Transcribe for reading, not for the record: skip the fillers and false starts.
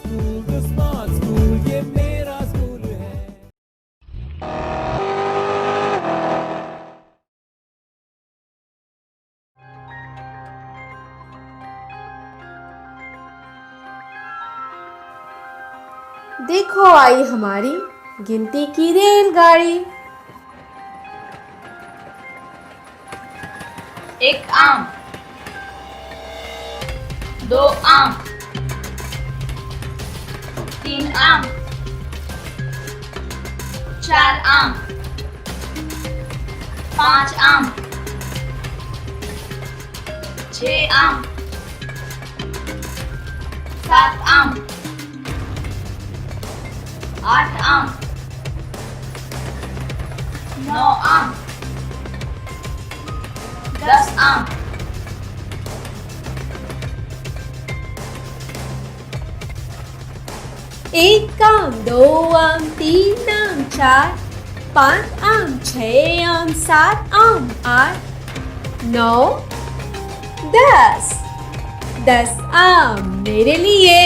School smart school ये मेरा school है। देखो आई हमारी गिनती की रेलगाड़ी। एक आम, दो आम, तीन आम, चार आम, पांच आम, छह आम, सात आम, आठ आम, नौ आम, 10 आम, एक आम, दो आम, तीन आम, चार, पाँच आम, छः आम, सात आम, आठ, नौ, 10 आम मेरे लिए।